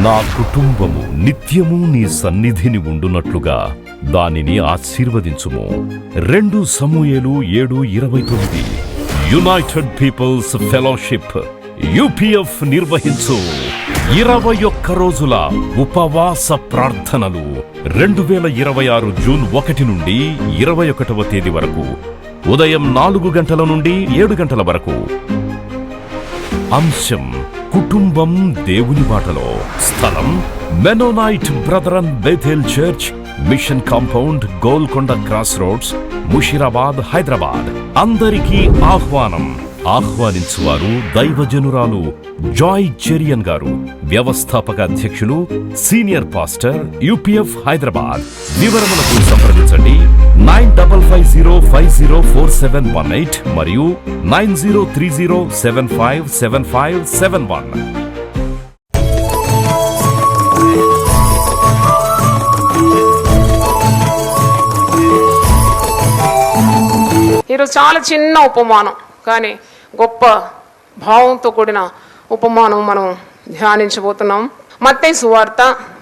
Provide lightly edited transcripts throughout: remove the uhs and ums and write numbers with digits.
నా కుటుంబము నిత్యము నీ సన్నిధిని ఉండునట్లుగా దానిని ఆశీర్వదించుము. 2 సమూయేలు 7:29. యునైటెడ్ పీపుల్స్ ఫెలోషిప్ యూపీఎఫ్ నిర్వహించు 21 రోజుల ఉపవాస ప్రార్థనలు 2026 జూన్ 1 నుండి 21వ తేదీ వరకు ఉదయం 4 గంటల నుండి 7 గంటల వరకు. అంశం కుటుంబం దేవుని బాటలో. స్థలం Mennonite brethren Bethell church, machine compound, Golconda cross roads, Musheerabad, Hyderabad. అందరికీ ఆహ్వానం. ఆహ్వానించువారు దైవజనురాలు జాయ్ చెరియన్ గారు, వ్యవస్థాపక అధ్యక్షులు, సీనియర్ పాస్టర్, యూపీఎఫ్ హైదరాబాద్. వివరములకు సంప్రదించండి 9050504718 మరియు 9030757571. ఈరోజు చాలా చిన్న ఉపమానం, కానీ గొప్ప భావంతో కూడిన ఉపమానం మనం ధ్యానించబోతున్నాం. మత్తయి సువార్త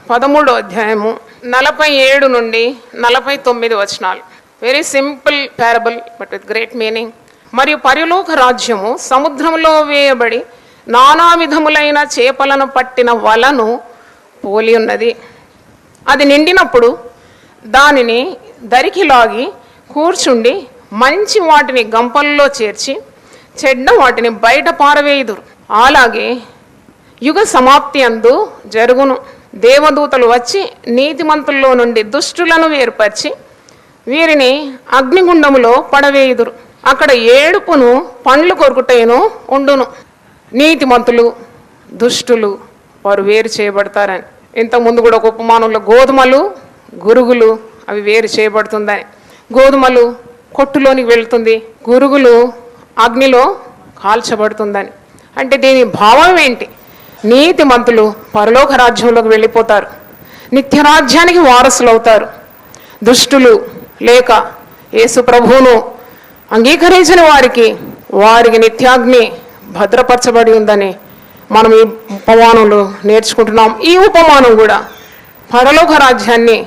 13వ అధ్యాయము 47 నుండి 49 వచనాలు. Very simple parable but with great meaning. మరియు పరలోక రాజ్యము సముద్రంలో వేయబడి నానా విధములైన చేపలను పట్టిన వలను పోలి ఉన్నది. అది నిండినప్పుడు దానిని దరికి లాగి కూర్చుండి మంచి వాటిని గంపల్లో చేర్చి చెడ్డ వాటిని బయట పారవేయుదురు. అలాగే యుగ సమాప్తి అందు జరుగును. దేవదూతలు వచ్చి నీతిమంతుల్లో నుండి దుష్టులను వేరుపరిచి వీరిని అగ్నిగుండములో పడవేయుదురు. అక్కడ ఏడుపును పండ్లు కొరుకుటేను ఉండును. నీతిమంతులు దుష్టులు వారు వేరు చేయబడతారని. ఇంతకుముందు కూడా ఒక ఉపమానంలో గోధుమలు గురుగులు అవి వేరు చేయబడుతుందని. గోధుమలు కొట్టులోనికి వెళుతుంది, గురుగులు అగ్నిలో కాల్చబడుతుందని. అంటే దీని భావం ఏంటి? నీతిమంతులు పరలోక రాజ్యంలోకి వెళ్ళిపోతారు, నిత్యరాజ్యానికి వారసులు అవుతారు. దుష్టులు లేక యేసు ప్రభువును అంగీకరించిన వారికి నిత్యాగ్ని భద్రపరచబడి ఉందని మనం ఈ ఉపమానంలో నేర్చుకుంటున్నాం. ఈ ఉపమానం కూడా పరలోక రాజ్యాన్ని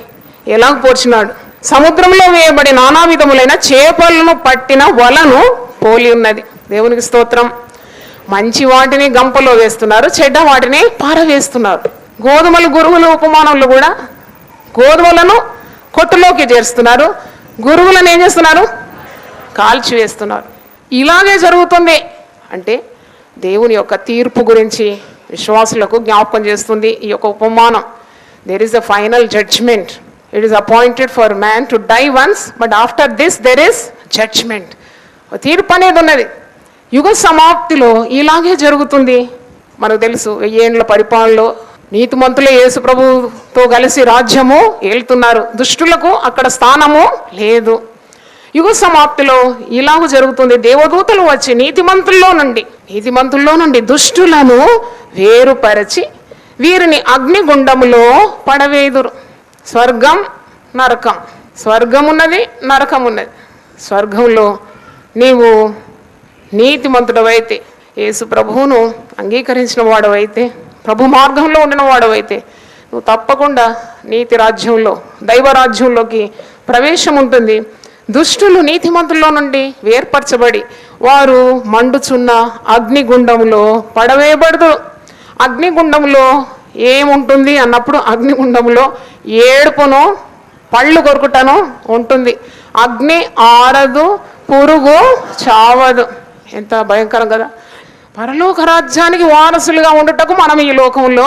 ఎలా పోర్చినాడు? సముద్రంలో వేయబడి నానా విధములైన చేపలను పట్టిన వలను పోలి ఉన్నది. దేవునికి స్తోత్రం. మంచి వాటిని గంపలో వేస్తున్నారు, చెడ్డ వాటిని పారవేస్తున్నారు. గోధుమలు గురుగుల ఉపమానంలో కూడా గోధుమలను కొట్టులోకి చేరుస్తున్నారు, గురుగులను ఏం చేస్తున్నారు? కాల్చి వేస్తున్నారు. ఇలాగే జరుగుతుంది అంటే దేవుని యొక్క తీర్పు గురించి విశ్వాసులకు జ్ఞాపకం చేస్తుంది ఈ యొక్క ఉపమానం. There is the final judgement. It is appointed for man to die once, but after this there is judgment. తీర్పు అనేది ఉన్నది. యుగ సమాప్తిలో ఇలాగే జరుగుతుంది. మనకు తెలుసు 1000 ఏండ్ల పరిపాలనలో నీతిమంతులే యేసు ప్రభుతో కలిసి రాజ్యము ఏలుతున్నారు, దుష్టులకు అక్కడ స్థానము లేదు. యుగ సమాప్తిలో ఇలాగ జరుగుతుంది. దేవదూతలు వచ్చి నీతిమంతుల్లో నుండి దుష్టులను వేరుపరచి వీరిని అగ్నిగుండములో పడవేదురు. స్వర్గం నరకం, స్వర్గం ఉన్నది, నరకం ఉన్నది. స్వర్గంలో నీవు నీతిమంతుడవైతే, యేసు ప్రభువును అంగీకరించిన వాడవైతే, ప్రభు మార్గంలో ఉండిన వాడవైతే నువ్వు తప్పకుండా నీతి రాజ్యంలో, దైవ రాజ్యంలోకి ప్రవేశం ఉంటుంది. దుష్టులు నీతిమంతుల్లో నుండి వేర్పరచబడి వారు మండుచున్న అగ్నిగుండంలో పడవేయబడదు. అగ్నిగుండంలో ఏముంటుంది అన్నప్పుడు అగ్నిగుండంలో ఏడుపును పళ్ళు కొరుకుటను ఉంటుంది. అగ్ని ఆరదు, పురుగు చావదు. ఎంత భయంకరం కదా! పరలోక రాజ్యానికి వారసులుగా ఉండుటకు మనం ఈ లోకంలో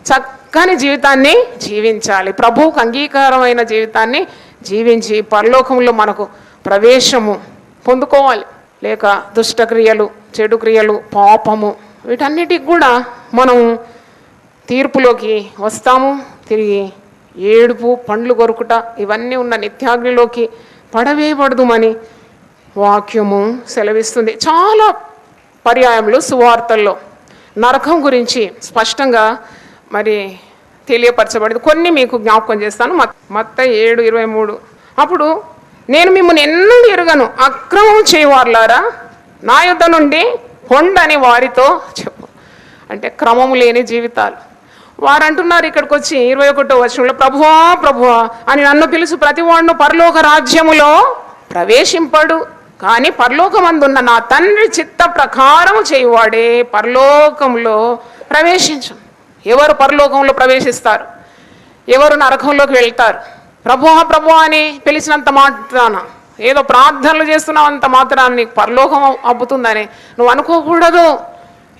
చక్కని జీవితాన్ని జీవించాలి. ప్రభువుకు అంగీకారమైన జీవితాన్ని జీవించి పరలోకంలో మనకు ప్రవేశము పొందుకోవాలి. లేక దుష్టక్రియలు, చెడు క్రియలు, పాపము వీటన్నిటికి కూడా మనం తీర్పులోకి వస్తాము. తిరిగి ఏడుపు, పండ్లు కొరుకుట ఇవన్నీ ఉన్న నిత్యాగ్నిలోకి పడవేయబడదుమని వాక్యము సెలవిస్తుంది. చాలా పర్యాయములు సువార్తల్లో నరకం గురించి స్పష్టంగా తెలియపరచబడింది. కొన్ని మీకు జ్ఞాపకం చేస్తాను. మత్తయి 7:23. అప్పుడు నేను మిమ్మల్ని ఎన్నడూ ఎరుగను, అక్రమం చేయవారులారా నా యొద్ద నుండి పొండని వారితో చెప్పు. అంటే క్రమము లేని జీవితాలు, వారు అంటున్నారు ఇక్కడికి వచ్చి 21వ వచనంలో, ప్రభువా ప్రభువా అని నన్ను పిలుచు ప్రతివాడును పరలోక రాజ్యములో ప్రవేశింపడు, కానీ పరలోకమందున్న నా తండ్రి చిత్త ప్రకారము చేయువాడే పరలోకంలో ప్రవేశించు. ఎవరు పరలోకంలో ప్రవేశిస్తారు? ఎవరు నరకంలోకి వెళ్తారు? ప్రభువా ప్రభువా అని పిలిచినంత మాత్రాన, ఏదో ప్రార్థనలు చేస్తున్నావు అంత మాత్రాన నీకు పరలోకం అబ్బుతుందని నువ్వు అనుకోకూడదు.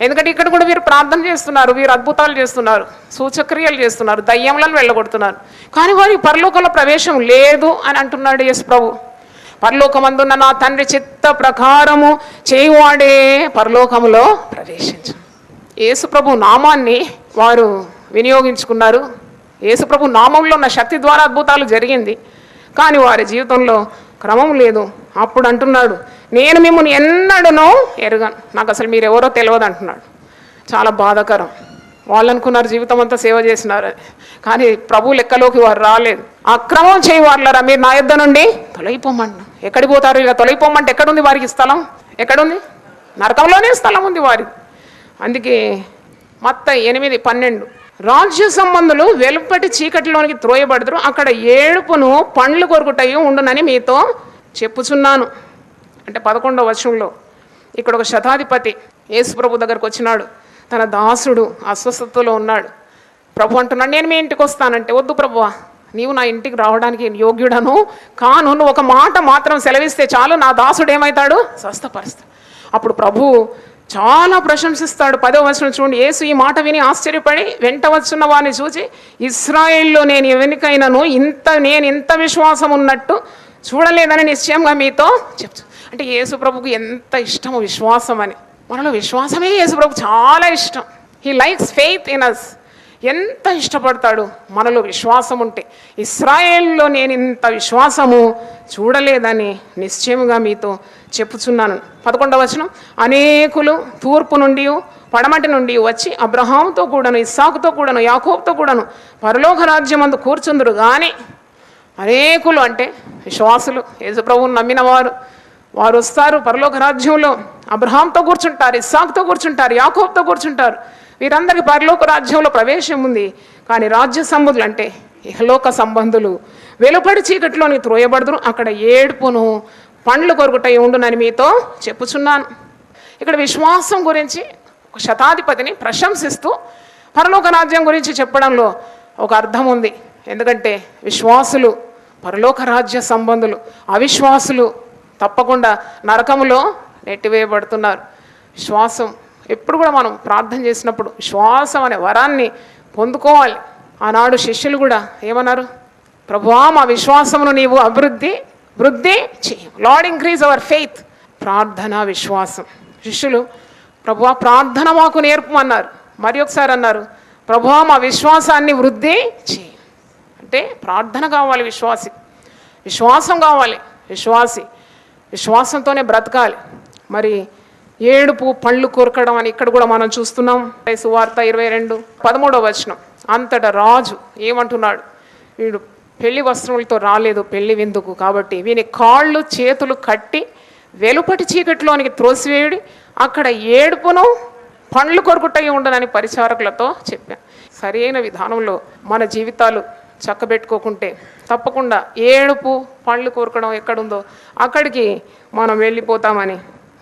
ఎందుకంటే ఇక్కడ కూడా వీరు ప్రార్థన చేస్తున్నారు, వీరు అద్భుతాలు చేస్తున్నారు, సూచక్రియలు చేస్తున్నారు, దయ్యములను వెళ్ళగొడుతున్నారు, కానీ వారికి పరలోకంలో ప్రవేశం లేదు అని అంటున్నాడు యేసు ప్రభు. పరలోకమందున్న నా తండ్రి చిత్త ప్రకారము చేయువాడే పరలోకములో ప్రవేశించు. యేసు ప్రభు నామాన్ని వారు వినియోగించుకున్నారు. యేసు ప్రభు నామంలో ఉన్న శక్తి ద్వారా అద్భుతాలు జరిగింది, కానీ వారి జీవితంలో క్రమం లేదు. అప్పుడు అంటున్నాడు, నేను మిమ్మల్ని ఎన్నడూనో ఎరుగను, నాకు అసలు మీరు ఎవరో తెలియదు అంటున్నాడు. చాలా బాధాకరం. వాళ్ళు అనుకున్నారు జీవితం అంతా సేవ చేసినారు, కానీ ప్రభు లెక్కలోకి వారు రాలేదు. అక్రమం చేయవారులరా మీరు నా యొద్ద నుండి తొలగిపోమంట. ఎక్కడికి పోతారు? ఇలా తొలగిపోమంటే ఎక్కడుంది వారికి స్థలం? ఎక్కడుంది? నరకంలోనే స్థలం ఉంది వారికి. అందుకే మత్తయి 8:12, రాజ్య సంబంధులు వెలుపటి చీకటిలోనికి త్రోయబడదురు, అక్కడ ఏడుపును పండ్లు కొరుకుటయు ఉండునని మీతో చెప్పుచున్నాను. అంటే 11వ వచనంలో ఇక్కడ ఒక శతాధిపతి యేసు ప్రభు దగ్గరకు వచ్చినాడు. తన దాసుడు అస్వస్థతలో ఉన్నాడు. ప్రభు అంటున్నాడు, నేను మీ ఇంటికి వస్తానంటే, వద్దు ప్రభువా, నీవు నా ఇంటికి రావడానికి యోగ్యుడను కాను, నువ్వు ఒక మాట మాత్రం సెలవిస్తే చాలు, నా దాసుడు ఏమవుతాడు? స్వస్థపరుస్తాడు. అప్పుడు ప్రభు చాలా ప్రశంసిస్తాడు. 10వ వచనం చూడండి. యేసు ఈ మాట విని ఆశ్చర్యపడి వెంట వచ్చున్న వారిని చూచి, ఇశ్రాయేల్లో నేను ఎవరికైనాను నేను ఇంత విశ్వాసం ఉన్నట్టు చూడలేదని నిశ్చయంగా మీతో చెప్తాను. అంటే యేసు ప్రభుకు ఎంత ఇష్టమో విశ్వాసం అని. మనలో విశ్వాసమే యేసు ప్రభు చాలా ఇష్టం. He likes faith in us. ఎంత ఇష్టపడతాడు మనలో విశ్వాసం ఉంటే. ఇశ్రాయేల్లో నేను ఇంత విశ్వాసము చూడలేదని నిశ్చయముగా మీతో చెప్పుచున్నాను. 11వ వచనం, అనేకులు తూర్పు నుండి పడమటి నుండి వచ్చి అబ్రహాముతో కూడాను ఇస్సాకుతో కూడాను యాకోబుతో కూడాను పరలోక రాజ్యమందు కూర్చుందురు. కానీ అనేకులు అంటే విశ్వాసులు, యేసుప్రభువును నమ్మిన వారు వస్తారు పరలోక రాజ్యంలో. అబ్రహాంతో కూర్చుంటారు, ఇస్సాకుతో కూర్చుంటారు, యాకోబుతో కూర్చుంటారు. వీరందరికీ పరలోక రాజ్యంలో ప్రవేశం ఉంది. కానీ రాజ్య సంబంధులు అంటే ఇహలోక సంబంధులు వెలుపడి చీకటిలోని త్రోయబడుదురు, అక్కడ ఏడుపును పండ్లు కొరుకుటయి ఉండునని మీతో చెప్పుచున్నాను. ఇక్కడ విశ్వాసం గురించి ఒక శతాధిపతిని ప్రశంసిస్తూ పరలోక రాజ్యం గురించి చెప్పడంలో ఒక అర్థం ఉంది. ఎందుకంటే విశ్వాసులు పరలోక రాజ్య సంబంధులు, అవిశ్వాసులు తప్పకుండా నరకములో నెట్టివేయబడుతున్నారు. విశ్వాసం ఎప్పుడు కూడా మనం ప్రార్థన చేసినప్పుడు విశ్వాసం అనే వరాన్ని పొందుకోవాలి. ఆనాడు శిష్యులు కూడా ఏమన్నారు? ప్రభువా మా విశ్వాసమును నీవు వృద్ధి చేయి. Lord increase our faith. ప్రార్థన విశ్వాసం. శిష్యులు ప్రభువా ప్రార్థన మాకు నేర్పమన్నారు. మరి ఒకసారి అన్నారు, ప్రభువా మా విశ్వాసాన్ని వృద్ధి చేయి. అంటే ప్రార్థన కావాలి, విశ్వాసం కావాలి. విశ్వాసంతోనే బ్రతకాలి. మరి ఏడుపు పళ్ళు కొరకడం అని ఇక్కడ కూడా మనం చూస్తున్నాం. సువార్త 22:13 వచనం, అంతటా రాజు ఏమంటున్నాడు? వీడు పెళ్లి వస్త్రములతో రాలేదు పెళ్లి విందుకు, కాబట్టి వీని కాళ్ళు చేతులు కట్టి వెలుపటి చీకటిలోనికి త్రోసివేయుడి, అక్కడ ఏడుపును పండ్లు కొరుకుటయి ఉండనని పరిచారకులతో చెప్పాను. సరైన విధానంలో మన జీవితాలు చక్కబెట్టుకోకుంటే తప్పకుండా ఏడుపు పండ్లు కొరకడం ఎక్కడుందో అక్కడికి మనం వెళ్ళిపోతామని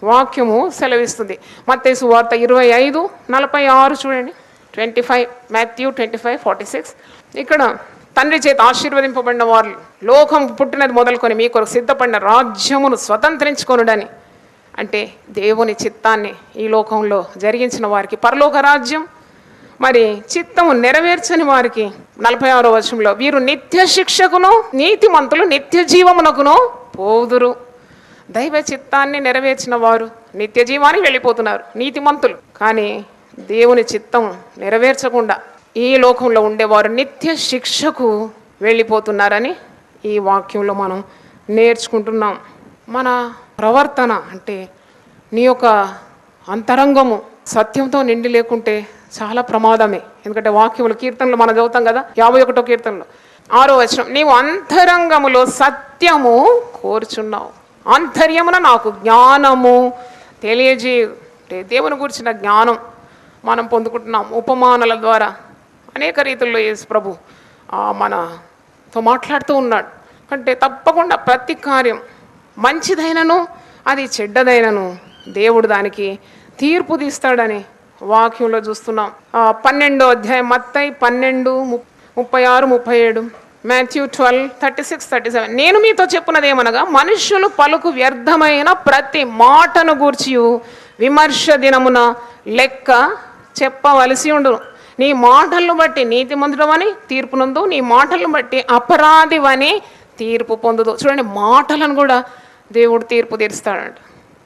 వాక్యము సెలవిస్తుంది. మత్తయి సువార్త 25:46 చూడండి. 25 మాథ్యూ 25:46. ఇక్కడ తండ్రి చేత ఆశీర్వదింపబడిన వారు లోకం పుట్టినది మొదలుకొని మీ కొరకు సిద్ధపడిన రాజ్యమును స్వతంత్రించుకొనుడని. అంటే దేవుని చిత్తాన్ని ఈ లోకంలో జరిగించిన వారికి పరలోక రాజ్యం, మరి చిత్తము నెరవేర్చని వారికి 46వ వచనంలో వీరు నిత్య శిక్షకును నీతిమంతులు నిత్య జీవమునకును పోదురు. దైవ చిత్తాన్ని నెరవేర్చిన వారు నిత్య జీవానికి వెళ్ళిపోతున్నారు, నీతిమంతులు. కానీ దేవుని చిత్తం నెరవేర్చకుండా ఈ లోకంలో ఉండేవారు నిత్య శిక్షకు వెళ్ళిపోతున్నారని ఈ వాక్యంలో మనం నేర్చుకుంటున్నాం. మన ప్రవర్తన అంటే నీ యొక్క అంతరంగము సత్యంతో నిండి లేకుంటే చాలా ప్రమాదమే. ఎందుకంటే వాక్యములు కీర్తనలు మనం చదువుతాం కదా, 51వ కీర్తనలో 6వ వచనం, నీవు అంతరంగములో సత్యము కోరుచున్నావు, ఆంతర్యమున నాకు జ్ఞానము తెలియజేయు. అంటే దేవుని గురించిన జ్ఞానం మనం పొందుకుంటున్నాం ఉపమానాల ద్వారా. అనేక రీతుల్లో యేసు ప్రభు మనతో మాట్లాడుతూ ఉన్నాడు. అంటే తప్పకుండా ప్రతి కార్యం మంచిదైనను అది చెడ్డదైనను దేవుడు దానికి తీర్పు తీస్తాడని వాక్యంలో చూస్తున్నాం. 12వ అధ్యాయం మత్తయి 12:36-37, మాథ్యూ 12:36-37. నేను మీతో చెప్పున్నది ఏమనగా, మనుష్యులు పలుకు వ్యర్థమైన ప్రతి మాటను గూర్చియు విమర్శ దినమున లెక్క చెప్పవలసి ఉండును. నీ మాటలను బట్టి నీతిమంతుడవని తీర్పు నందు, నీ మాటలను బట్టి అపరాధివని తీర్పు పొందుదు. చూడండి, మాటలను కూడా దేవుడు తీర్పు తీరుస్తాడంట.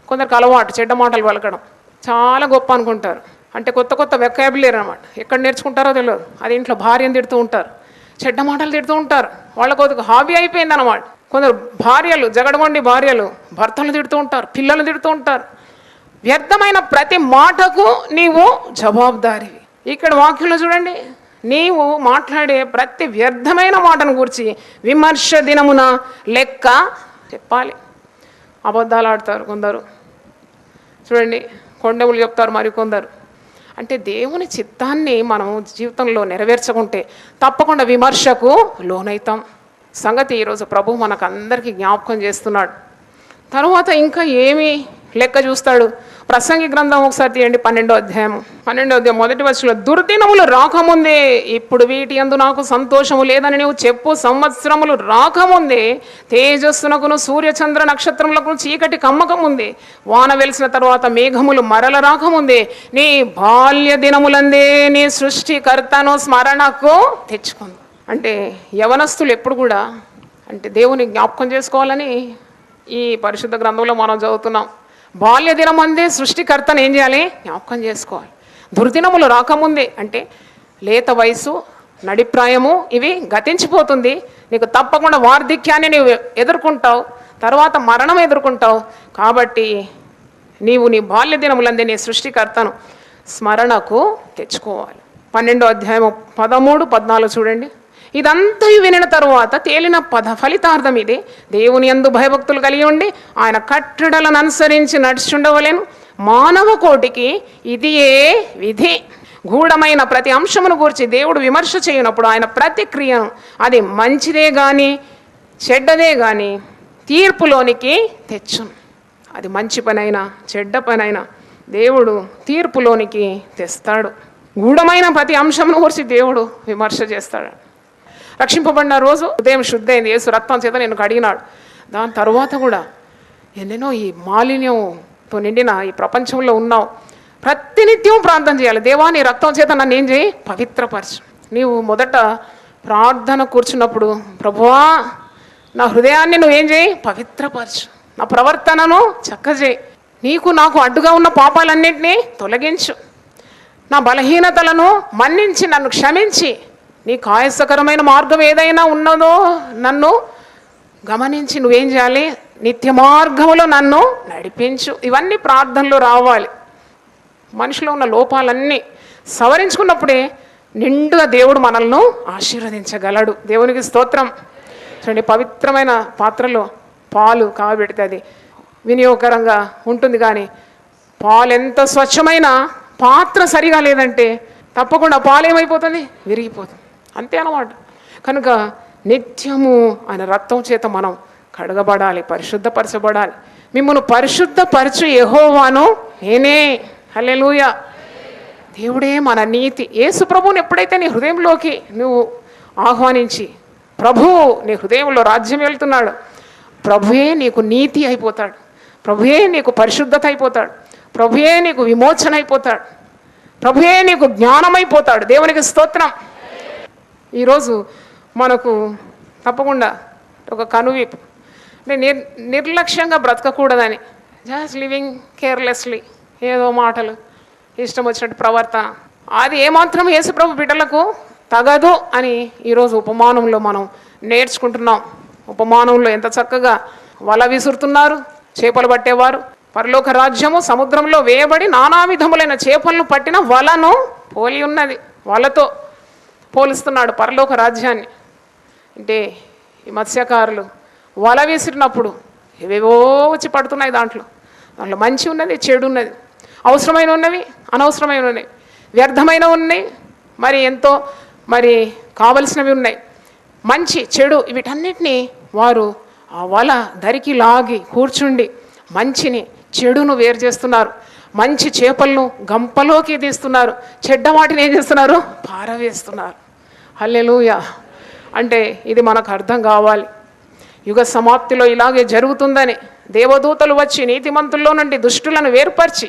కొందరికి అలవాటు చెడ్డ మాటలు పలకడం, చాలా గొప్ప అనుకుంటారు. అంటే కొత్త కొత్త వెకాబులరీ అనమాట. ఎక్కడ నేర్చుకుంటారో తెలియదు. అది ఇంట్లో భార్యను తిడుతూ ఉంటారు, చెడ్డ మాటలు తిడుతూ ఉంటారు. వాళ్ళకు ఒక హాబీ అయిపోయింది అనమాట. కొందరు భార్యలు, జగడగొండి భార్యలు భర్తలు తిడుతూ ఉంటారు, పిల్లలు తిడుతూ ఉంటారు. వ్యర్థమైన ప్రతి మాటకు నీవు జవాబుదారివి. ఇక్కడ వాక్యంలో చూడండి, నీవు మాట్లాడే ప్రతి వ్యర్థమైన మాటను గురించి విమర్శ దినమున లెక్క చెప్పాలి. అబద్ధాలు ఆడతారు కొందరు, చూడండి కొండములు చెప్తారు మరి కొందరు. అంటే దేవుని చిత్తాన్ని మనం జీవితంలో నెరవేర్చకుంటే తప్పకుండా విమర్శకు లోనైతాం. సంగతి ఈరోజు ప్రభు మనకు అందరికీ జ్ఞాపకం చేస్తున్నాడు. తరువాత ఇంకా ఏమి లెక్క చూస్తాడు? ప్రసంగి గ్రంథం ఒకసారి తీయండి, 12వ అధ్యాయం 1వ వచనంలో, దుర్దినములు రాకముందే ఇప్పుడు వీటి యందు నాకు సంతోషము లేదని నీవు చెప్పు. సంవత్సరములు రాకముందే, తేజస్సునకును సూర్యచంద్ర నక్షత్రములకు చీకటి కమ్మకముందే, వాన వెలిసిన తర్వాత మేఘములు మరల రాకముందే, నీ బాల్య దినములందే నీ సృష్టికర్తను స్మరణకు తెచ్చుకుంది. అంటే యవనస్తులు ఎప్పుడు కూడా అంటే దేవుని జ్ఞాపకం చేసుకోవాలని ఈ పరిశుద్ధ గ్రంథంలో మనం చదువుతున్నాం. బాల్య దినమందే సృష్టికర్తను ఏం చేయాలి? జ్ఞాపకం చేసుకోవాలి. దుర్దినములు రాకముందే అంటే లేత వయసు, నడిప్రాయము ఇవి గతించిపోతుంది. నీకు తప్పకుండా వార్ధక్యాన్ని నీవు ఎదుర్కొంటావు, తర్వాత మరణం ఎదుర్కొంటావు. కాబట్టి నీవు నీ బాల్య దినములందే నీ సృష్టికర్తను స్మరణకు తెచ్చుకోవాలి. 12వ అధ్యాయం 13, 14 చూడండి. ఇదంతా వినిన తరువాత తేలిన ఫలితార్థం ఇది, దేవుని యందు భయభక్తులు కలిగి ఉండి ఆయన కట్టడలను అనుసరించి నడుచుండవలేను. మానవ కోటికి ఇది ఏ విధి. గూఢమైన ప్రతి అంశమును గూర్చి దేవుడు విమర్శ చేయనప్పుడు ఆయన ప్రతిక్రియను అది మంచిదే కానీ చెడ్డదే కానీ తీర్పులోనికి తెచ్చును. అది మంచి పనైనా చెడ్డ పనైనా దేవుడు తీర్పులోనికి తెస్తాడు. గూఢమైన ప్రతి అంశమును గురించి దేవుడు విమర్శ చేస్తాడు. రక్షింపబడిన రోజు ఉదయం శుద్ధైంది, యేసు రక్తం చేత నేను కడిగినాడు. దాని తర్వాత కూడా ఎన్నెన్నో ఈ మాలిన్యంతో నిండిన ఈ ప్రపంచంలో ఉన్నావు. ప్రతినిత్యం ప్రార్థన చేయాలి. దేవా, నీ రక్తం చేత నన్ను ఏం చేయి? పవిత్రపరచు. నీవు మొదట ప్రార్థన కూర్చున్నప్పుడు, ప్రభువా నా హృదయాన్ని నువ్వేం చేయి? పవిత్రపరచు. నా ప్రవర్తనను చక్కజేయి. నీకు నాకు అడ్డుగా ఉన్న పాపాలన్నింటినీ తొలగించు. నా బలహీనతలను మన్నించి నన్ను క్షమించి, నీ కాయసకరమైన మార్గం ఏదైనా ఉన్నదో నన్ను గమనించి నువ్వేం చేయాలి? నిత్య మార్గంలో నన్ను నడిపించు. ఇవన్నీ ప్రార్థనలో రావాలి. మనిషిలో ఉన్న లోపాలన్నీ సవరించుకున్నప్పుడే నిండుగా దేవుడు మనల్ని ఆశీర్వదించగలడు. దేవునికి స్తోత్రం. చూడండి, పవిత్రమైన పాత్రలో పాలు కాబెడితే అది వినియోగకరంగా ఉంటుంది. కానీ పాలు ఎంత స్వచ్ఛమైన పాత్ర సరిగా లేదంటే తప్పకుండా పాలు ఏమైపోతుంది? విరిగిపోతుంది. అంతే అన్నమాట. కనుక నిత్యము ఆయన రక్తం చేత మనం కడగబడాలి, పరిశుద్ధపరచబడాలి. మిమ్మల్ని పరిశుద్ధపరచు యెహోవాను నేనే. హల్లెలూయా. దేవుడే మన నీతి. యేసు ప్రభువుని ఎప్పుడైతే నీ హృదయంలోకి నువ్వు ఆహ్వానించి, ప్రభువు నీ హృదయంలో రాజ్యం వెళ్తున్నాడు, ప్రభువే నీకు నీతి అయిపోతాడు, ప్రభువే నీకు పరిశుద్ధత అయిపోతాడు, ప్రభువే నీకు విమోచన అయిపోతాడు, ప్రభువే నీకు జ్ఞానమైపోతాడు. దేవునికి స్తోత్రం. ఈరోజు మనకు తప్పకుండా ఒక కనువిప్పు, అంటే నిర్లక్ష్యంగా బ్రతకకూడదని, జస్ట్ లివింగ్ కేర్లెస్లీ, ఏదో మాటలు, ఇష్టం వచ్చినట్టు ప్రవర్తన, అది ఏమాత్రం యేసుప్రభు బిడ్డలకు తగదు అని ఈరోజు ఉపమానంలో మనం నేర్చుకుంటున్నాం. ఉపమానంలో ఎంత చక్కగా వల విసురుతున్నారు చేపలు పట్టేవారు. పరలోక రాజ్యము సముద్రంలో వేయబడి నానా విధములైన చేపలను పట్టిన వలను పోలి ఉన్నది. వలతో పోలుస్తున్నాడు పరలోక రాజ్యాన్ని. అంటే ఈ మత్స్యకారులు వల విసిరినప్పుడు ఏవేవో వచ్చి పడుతున్నాయి. దాంట్లో మంచి ఉన్నది, చెడు ఉన్నది, అవసరమైన ఉన్నవి, అనవసరమైన ఉన్నవి, వ్యర్థమైన ఉన్నాయి, మరి ఎంతో మరి కావలసినవి ఉన్నాయి. మంచి చెడు వీటన్నిటినీ వారు ఆ వల ధరికి లాగి కూర్చుండి మంచిని చెడును వేరు చేస్తున్నారు. మంచి చేపలను గంపలోకి తీస్తున్నారు, చెడ్డ వాటిని ఏం చేస్తున్నారు? పారవేస్తున్నారు. హల్లెలూయా. అంటే ఇది మనకు అర్థం కావాలి. యుగ సమాప్తిలో ఇలాగే జరుగుతుందని దేవదూతలు వచ్చి నీతిమంతుల్లో నుండి దుష్టులను వేరుపరిచి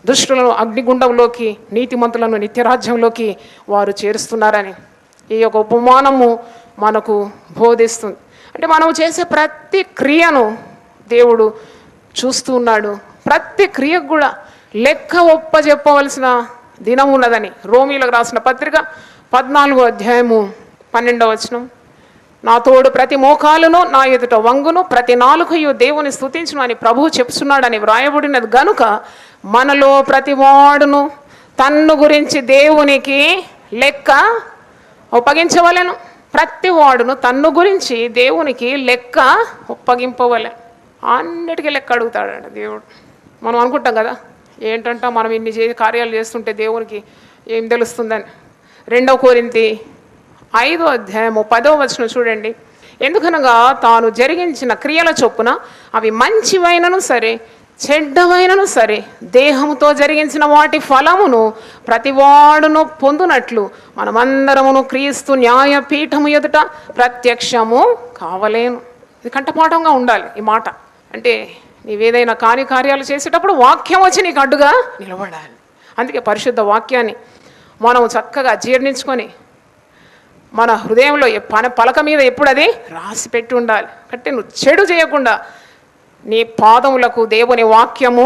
దుష్టులను అగ్నిగుండంలోకి, నీతిమంతులను నిత్యరాజ్యంలోకి వారు చేరుస్తున్నారని ఈ యొక్క ఉపమానము మనకు బోధిస్తుంది. అంటే మనం చేసే ప్రతి క్రియను దేవుడు చూస్తూ ఉన్నాడు. ప్రతి క్రియకు కూడా లెక్క ఒప్పజెప్పవలసిన దినం ఉన్నదని రోమీలకు రాసిన పత్రిక 14వ అధ్యాయము 12వ వచనం. నా తోడు ప్రతి మోకాలును నా ఎదుట వంగును, ప్రతి నాలుకయు దేవుని స్తుతించును అని ప్రభువు చెప్తున్నాడని వ్రాయబడినది గనుక మనలో ప్రతి వాడును తన్ను గురించి దేవునికి లెక్క ఒప్పగించవలెను. ప్రతి వాడును తన్ను గురించి దేవునికి లెక్క ఒప్పగింపవలెను. అన్నిటికీ లెక్క అడుగుతాడంట దేవుడు. మనం అనుకుంటాం కదా, ఏంటంటే మనం ఇన్ని కార్యాలు చేస్తుంటే దేవునికి ఏం తెలుస్తుందని. 2 కొరింథీ 5వ అధ్యాయము 10వ వచనం చూడండి. ఎందుకనగా తాను జరిగించిన క్రియల చొప్పున అవి మంచివైనను సరే చెడ్డవైనను సరే దేహముతో జరిగించిన వాటి ఫలమును ప్రతివాడును పొందునట్లు మనమందరమును క్రీస్తు న్యాయపీఠము ఎదుట ప్రత్యక్షము కావలేను. ఇది కంఠపాఠంగా ఉండాలి ఈ మాట. అంటే నీవేదైనా కార్యాలు చేసేటప్పుడు వాక్యం వచ్చి నీకు అడ్డుగా నిలబడాలి. అందుకే పరిశుద్ధ వాక్యాన్ని మనం చక్కగా జీర్ణించుకొని మన హృదయంలో పలక మీద ఎప్పుడు అది రాసి పెట్టి ఉండాలి. అంటే నువ్వు చెడు చేయకుండా నీ పాదములకు దేవుని వాక్యము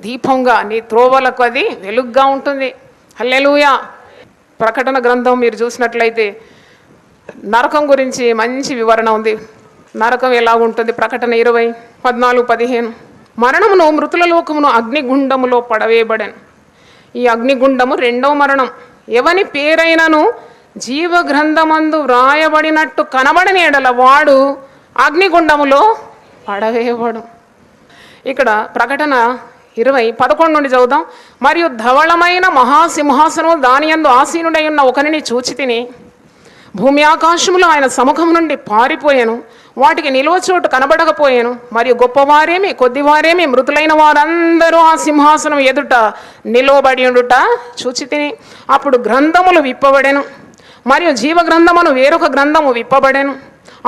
దీపంగా, నీ త్రోవలకు అది వెలుగ్గా ఉంటుంది. హల్లెలూయా. ప్రకటన గ్రంథం మీరు చూసినట్లయితే నరకం గురించి మంచి వివరణ ఉంది. నరకం ఎలా ఉంటుంది? ప్రకటన 20:14-15. మరణమును మృతుల లోకమును అగ్నిగుండములో పడవేయబడెను. ఈ అగ్నిగుండము 2వ మరణం. ఎవని పేరైనను జీవగ్రంథమందు వ్రాయబడినట్టు కనబడని ఎడల వాడు అగ్నిగుండములో పడవేయబడు. ఇక్కడ ప్రకటన 20:11 నుండి చదువుదాం. మరియు ధవళమైన మహాసింహాసనం దాని యందు ఆసీనుడై ఉన్న ఒకనిని చూచితిని. భూమి ఆకాశములు ఆయన సముఖం నుండి పారిపోయాను, వాటికి నిలువచోటు కనబడకపోయాను. మరియు గొప్పవారేమి కొద్దివారేమి మృతులైన వారందరూ ఆ సింహాసనం ఎదుట నిలవబడి ఉండుట చూచితిని. అప్పుడు గ్రంథములు విప్పబడెను, మరియు జీవగ్రంథమును వేరొక గ్రంథము విప్పబడెను.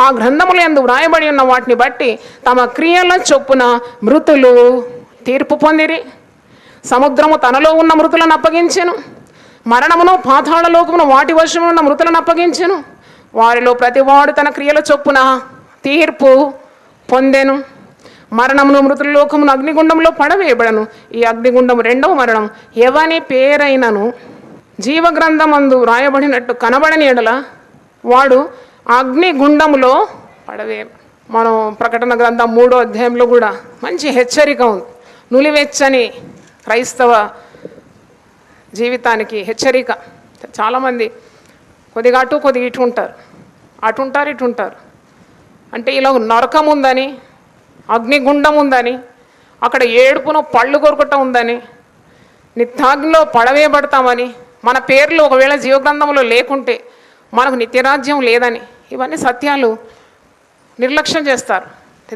ఆ గ్రంథముల యందు వ్రాయబడి ఉన్న వాటిని బట్టి తమ క్రియల చొప్పున మృతులు తీర్పు పొందిరి. సముద్రము తనలో ఉన్న మృతులను అప్పగించెను, మరణమును పాతాళ లోకమును వాటి వశమున ఉన్న మృతులను అప్పగించెను. వారిలో ప్రతివాడు తన క్రియల చొప్పున తీర్పు పొందెను. మరణమును మృతుల లోకమును అగ్నిగుండంలో పడవేయబడను. ఈ అగ్నిగుండము 2వ మరణం. ఎవని పేరైనను జీవగ్రంథమందు వ్రాయబడినట్టు కనబడని ఎడల వాడు అగ్నిగుండములో పడవే. మనం ప్రకటన గ్రంథం 3వ అధ్యాయంలో కూడా మంచి హెచ్చరిక ఉంది. నులివెచ్చని క్రైస్తవ జీవితానికి హెచ్చరిక. చాలామంది కొద్దిగా అటు కొద్దిగా ఇటు ఉంటారు, ఇటు ఉంటారు. అంటే ఇలా నరకం ఉందని, అగ్నిగుండం ఉందని, అక్కడ ఏడుపును పళ్ళు కొరకటం ఉందని, నిత్యాగ్నిలో పడవేయబడతామని, మన పేర్లు ఒకవేళ జీవగ్రంథంలో లేకుంటే మనకు నిత్యరాజ్యం లేదని, ఇవన్నీ సత్యాలు నిర్లక్ష్యం చేస్తారు.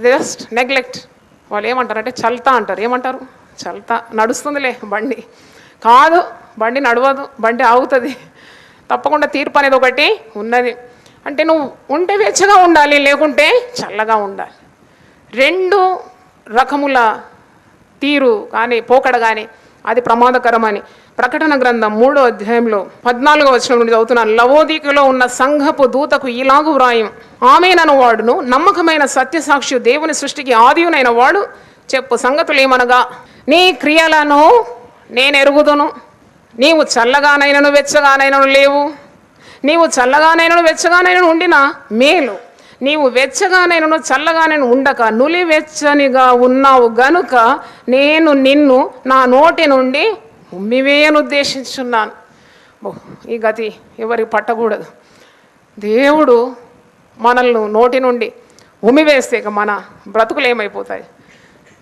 Just neglect. వాళ్ళు ఏమంటారంటే చల్తా అంటారు. ఏమంటారు? చల్తా, నడుస్తుందిలే బండి. కాదు, బండి నడవదు, బండి ఆగుతుంది. తప్పకుండా తీర్పు అనేది ఒకటి ఉన్నది. అంటే నువ్వు ఉంటే వెచ్చగా ఉండాలి, లేకుంటే చల్లగా ఉండాలి. 2 రకముల తీరు కానీ పోకడ కానీ అది ప్రమాదకరమని ప్రకటన గ్రంథం 3వ అధ్యాయంలో 14వ వచనం నుండి చదువుతున్నాను. లవోదికలో ఉన్న సంఘపు దూతకు ఇలాగు వ్రాయం. ఆమేనను వాడును నమ్మకమైన సత్యసాక్షి దేవుని సృష్టికి ఆదియునైన వాడు చెప్పు సంగతులు ఏమనగా, నీ క్రియలను నేను ఎరుగుదును. నీవు చల్లగానైనను వెచ్చగానైనను లేవు. నీవు చల్లగానైనను వెచ్చగానైనను ఉండినా మేలు. నీవు వెచ్చగానైనను చల్లగానైనా ఉండక నులివెచ్చనిగా ఉన్నావు గనుక నేను నిన్ను నా నోటి నుండి ఉమ్మివేయను ఉద్దేశించున్నాను. ఈ గతి ఎవరికి పట్టకూడదు. దేవుడు మనల్ని నోటి నుండి ఉమ్మివేస్తే మన బ్రతుకులు ఏమైపోతాయి?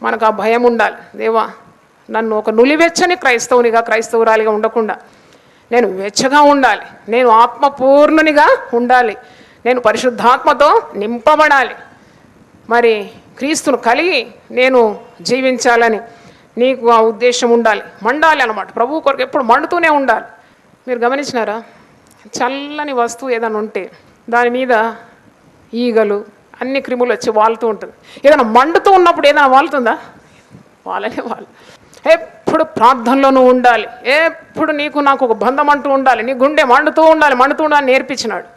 మనకు ఆ భయం ఉండాలి. దేవా, నన్ను ఒక నులివెచ్చని క్రైస్తవురాలిగా ఉండకుండా నేను వెచ్చగా ఉండాలి, నేను ఆత్మపూర్ణునిగా ఉండాలి, నేను పరిశుద్ధాత్మతో నింపబడాలి, మరి క్రీస్తును కలిగి నేను జీవించాలని నీకు ఆ ఉద్దేశం ఉండాలి, మండాలి అన్నమాట. ప్రభువు కొరకు ఎప్పుడు మండుతూనే ఉండాలి. మీరు గమనించినారా? చల్లని వస్తువు ఏదైనా ఉంటే దాని మీద ఈగలు అన్ని క్రిములు వచ్చి వాలుతూ ఉంటుంది. ఏదైనా మండుతూ ఉన్నప్పుడు ఏదైనా వాలుతుందా? వాళ్ళనే వాళ్ళు. ఎప్పుడు ప్రార్థనలోనూ ఉండాలి, ఎప్పుడు నీకు నాకు ఒక బంధం అంటూ ఉండాలి, నీ గుండె మండుతూ ఉండాలి నేర్పించినాడు.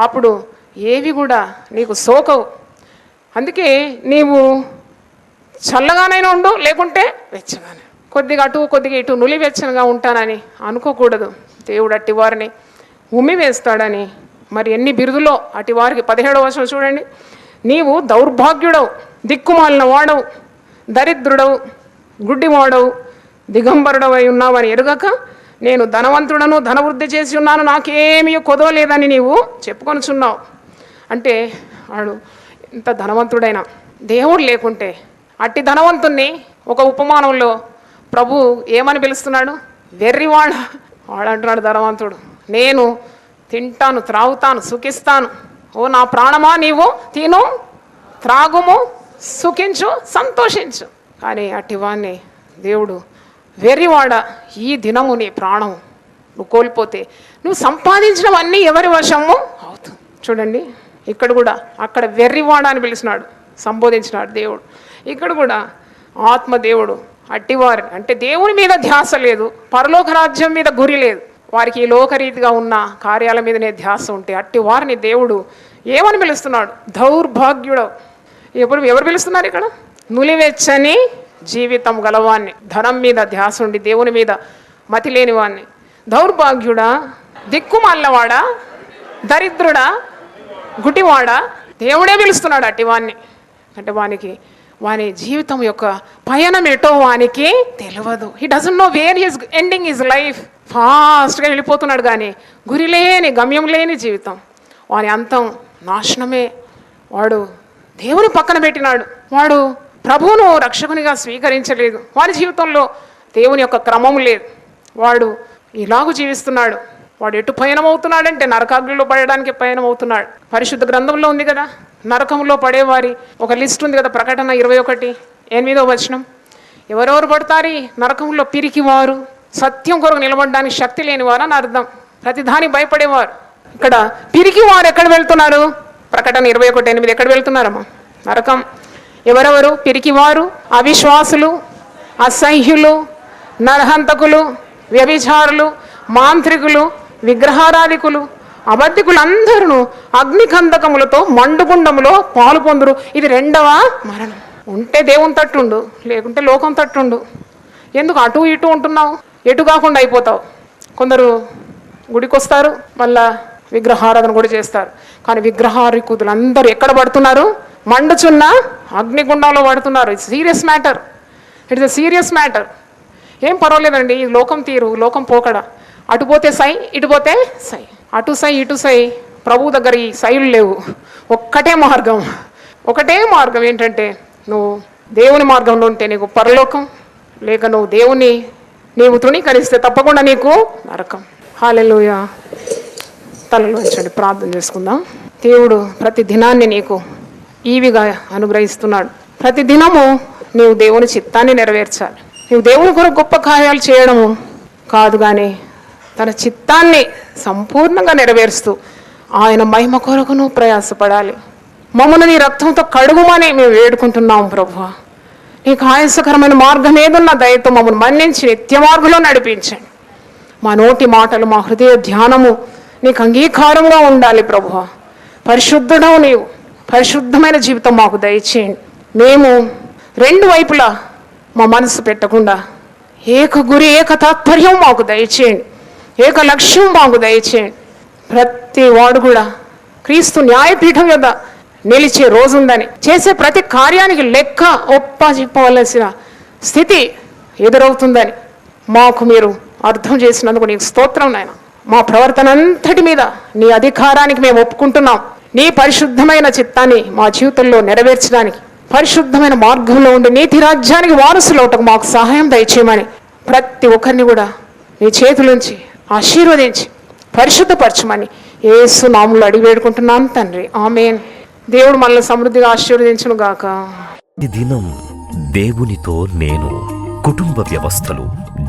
అప్పుడు ఏవి కూడా నీకు సోకవు. అందుకే నీవు చల్లగానైనా ఉండు, లేకుంటే వెచ్చగానే. కొద్దిగా అటు కొద్దిగా ఇటు నులివెచ్చగా ఉంటానని అనుకోకూడదు. దేవుడు అట్టి వారిని ఉమ్మివేస్తాడని. మరి ఎన్ని బిరుదులో అటి వారికి 17వ వచనం చూడండి. నీవు దౌర్భాగ్యుడవు, దిక్కుమాలిన వాడవు, దరిద్రుడవు, గుడ్డివాడవు, దిగంబరుడవై ఉన్నావని ఎరుగక నేను ధనవంతుడను, ధనవృద్ధి చేసి ఉన్నాను, నాకేమీ కొదవలేదని నీవు చెప్పుకొనుచున్నావు. అంటే వాడు ఇంత ధనవంతుడైనా దేవుడు లేకుంటే అట్టి ధనవంతుణ్ణి ఒక ఉపమానంలో ప్రభు ఏమని పిలుస్తున్నాడు? వెర్రివాడ. వాడు అంటున్నాడు ధనవంతుడు, నేను తింటాను, త్రాగుతాను, సుఖిస్తాను. ఓ నా ప్రాణమా, నీవు తిను, త్రాగుము, సుఖించు, సంతోషించు. కానీ అట్టివాణ్ణి దేవుడు వెర్రివాడ, ఈ దినము నీ ప్రాణం నువ్వు కోల్పోతే నువ్వు సంపాదించినవన్నీ ఎవరి వశము అవుతుంది. చూడండి, ఇక్కడ కూడా అక్కడ వెర్రివాడ అని పిలిచినాడు, సంబోధించినాడు దేవుడు. ఇక్కడ కూడా ఆత్మదేవుడు అట్టివారిని, అంటే దేవుని మీద ధ్యాస లేదు, పరలోక రాజ్యం మీద గురి లేదు, వారికి ఈ లోకరీతిగా ఉన్న కార్యాల మీదనే ధ్యాస ఉంటే అట్టి వారిని దేవుడు ఏమని పిలుస్తున్నాడు? దౌర్భాగ్యుడు. ఎవరు పిలుస్తున్నారు ఇక్కడ? నులివెచ్చని జీవితం గలవాన్ని, ధనం మీద ధ్యాస ఉండి దేవుని మీద మతి లేని వాన్ని. దౌర్భాగ్యుడా, దిక్కుమాలినవాడా, దరిద్రుడా, గుటివాడా, దేవుడే పిలుస్తున్నాడు అట్టివాన్ని. అంటే వాని జీవితం యొక్క పయనం ఎటో వానికి తెలియదు. He doesn't know where his ending his life. ఫాస్ట్గా వెళ్ళిపోతున్నాడు, కానీ గురి లేని, గమ్యం లేని జీవితం. వాని అంతం నాశనమే. వాడు దేవుని పక్కన పెట్టినాడు, వాడు ప్రభువును రక్షకునిగా స్వీకరించలేదు, వాడి జీవితంలో దేవుని యొక్క క్రమం లేదు, వాడు ఇలాగూ జీవిస్తున్నాడు. వాడు ఎటు పయనమవుతున్నాడంటే నరకాగ్నిలో పడడానికి పయనమవుతున్నాడు. పరిశుద్ధ గ్రంథంలో ఉంది కదా, నరకంలో పడేవారి ఒక లిస్ట్ ఉంది కదా, ప్రకటన 21:8వ వచనం. ఎవరెవరు పడతారు నరకంలో? పిరికివారు, సత్యం కొరకు నిలబడడానికి శక్తి లేనివారు అని అర్థం, ప్రతిదాని భయపడేవారు. ఇక్కడ పిరికివారు ఎక్కడ వెళ్తున్నారు? ప్రకటన 21:8 ఎక్కడ వెళ్తున్నారమ్మా? నరకం. ఎవరెవరు? పిరికివారు, అవిశ్వాసులు, అసహ్యులు, నరహంతకులు, వ్యభిచారులు, మాంత్రికులు, విగ్రహారాధికులు, అబద్ధికులు అందరూ అగ్నికందకములతో మండుగుండములో పాలు పొందురు. ఇది 2వ మరణం. ఉంటే దేవుని తట్టుండు, లేకుంటే లోకం తట్టుండు. ఎందుకు అటు ఇటు ఉంటున్నావు? ఎటు కాకుండా అయిపోతావు. కొందరు గుడికి వస్తారు, మళ్ళా విగ్రహారాధన కూడా చేస్తారు. కానీ విగ్రహారికుదులు అందరూ ఎక్కడ పడుతున్నారు? మండుచున్న అగ్నిగుండంలో పడుతున్నారు. It's serious matter. It's a serious matter. ఏం పర్వాలేదండి, ఈ లోకం తీరు, లోకం పోకడ. అటు పోతే సై, ఇటు పోతే సై, అటు సై ఇటు సై. ప్రభు దగ్గర ఈ సైలు లేవు. ఒకటే మార్గం ఏంటంటే నువ్వు దేవుని మార్గంలో ఉంటే నీకు పరలోకం, లేక నువ్వు దేవుని తృణీకరిస్తే తప్పకుండా నీకు నరకం. హల్లెలూయా. తలలు వంచండి, ప్రార్థన చేసుకుందాం. దేవుడు ప్రతి దినాన్ని నీకు ఈవిగా అనుగ్రహిస్తున్నాడు. ప్రతి దినము నీవు దేవుని చిత్తాన్ని నెరవేర్చాలి. నీవు దేవుని కొరకు గొప్ప కార్యాలు చేయడము కాదు, కానీ తన చిత్తాన్ని సంపూర్ణంగా నెరవేరుస్తూ ఆయన మహిమ కొరకు నువ్వు ప్రయాసపడాలి. మమ్మల్ని నీ రక్తంతో కడుగుమని మేము వేడుకుంటున్నాం ప్రభువా. నీకు ఆయాసకరమైన మార్గం ఏదున్న దయతో మమ్మల్ని మన్నించి నిత్య మార్గంలో నడిపించండి. మా నోటి మాటలు, మా హృదయ ధ్యానము నీకు అంగీకారంగా ఉండాలి ప్రభువా. పరిశుద్ధుడవు నీవు, పరిశుద్ధమైన జీవితం మాకు దయచేయండి. మేము 2 వైపులా మా మనసు పెట్టకుండా ఏక గురి, ఏక తాత్పర్యం మాకు దయచేయండి, ఏక లక్ష్యం మాకు దయచేయండి. ప్రతి వాడు కూడా క్రీస్తు న్యాయపీఠం యొద్ద నిలిచే రోజుందని, చేసే ప్రతి కార్యానికి లెక్క చెప్పవలసిన స్థితి ఎదురవుతుందని మాకు మీరు అర్థం చేసినందుకు నీకు స్తోత్రం నాయన. మా ప్రవర్తన అంతటి మీద నీ అధికారానికి మేము ఒప్పుకుంటున్నాం. నీ పరిశుద్ధమైన చిత్తాన్ని మా జీవితంలో నెరవేర్చడానికి, పరిశుద్ధమైన మార్గంలో ఉండి నీతి రాజ్యానికి వారసులవుటకు మాకు సహాయం దయచేయమని ప్రతి ఒక్కరిని కూడా నీ చేతులుంచి ఆశీర్వదించి పరిశుద్ధపరచమని యేసు నామములో అడిగి వేడుకుంటున్నాను తండ్రి, ఆమేన్. దేవుడు మనల్ని సమృద్ధిగా ఆశీర్వదించును గాక. ఈ దినం దేవునితో నేను. కుటుంబ వ్యవస్థలు,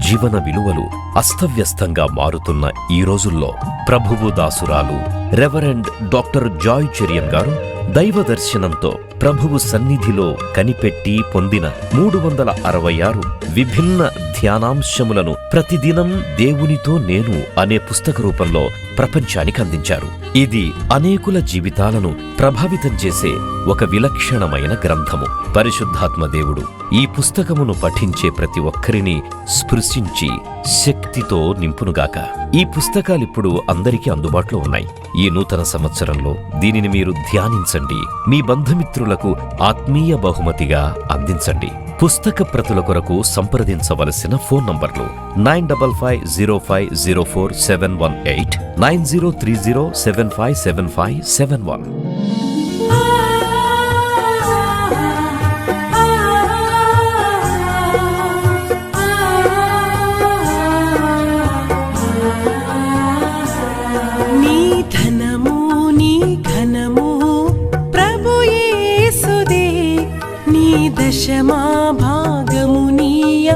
జీవన విలువలు అస్తవ్యస్తంగా మారుతున్న ఈ రోజుల్లో ప్రభువు దాసురాలు రెవరెండ్ డాక్టర్ జాయ్ చెరియన్ గారు దైవ దర్శనంతో ప్రభువు సన్నిధిలో కనిపెట్టి పొందిన 366 విభిన్న ధ్యానాంశములను ప్రతిదినం దేవునితో నేను అనే పుస్తక రూపంలో ప్రపంచానికి అందించారు. ఇది అనేకుల జీవితాలను ప్రభావితం చేసే ఒక విలక్షణమైన గ్రంథము. పరిశుద్ధాత్మ దేవుడు ఈ పుస్తకమును పఠించే ప్రతి ఒక్కరిని స్పృశించి శక్తితో నింపునుగాక. ఈ పుస్తకాలిప్పుడు అందరికీ అందుబాటులో ఉన్నాయి. ఈ నూతన సంవత్సరంలో దీనిని మీరు ధ్యానించండి, మీ బంధుమిత్రులకు ఆత్మీయ బహుమతిగా అందించండి. పుస్తక ప్రతుల కొరకు సంప్రదించవలసిన ఫోన్ నంబర్లు 9550504718, 9030757571. దశమా భాగము నీయ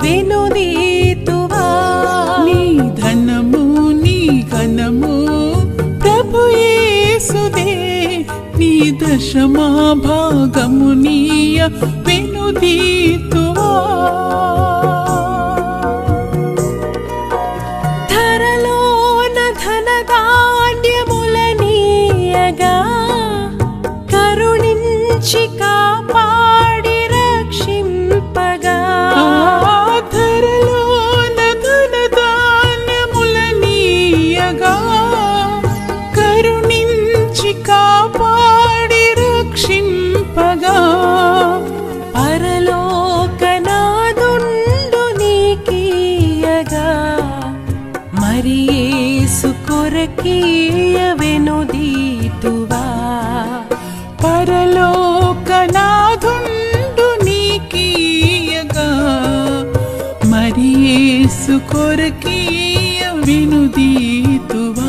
వెనుదీతువా. నీ ధనము నీ ఘనము ప్రభు యేసుదే, నీ దశమా భాగము నీయ వెనుదీతువా. ధరలోన ధనధాన్యములనీయగా కరుణించి కాపాడి రక్షింపగా. ధరలోన ధనధాన్యములనీయగా కరుణించి కాపాడి రక్షింపగా. పరలోకనాదుండు నీకీయగా మరి యేసు కొరకీయ వెనుదీతువా. పరలోకనాదుండు నీకీయగా మరి యేసు కొరకీయ వెనుదీతువా.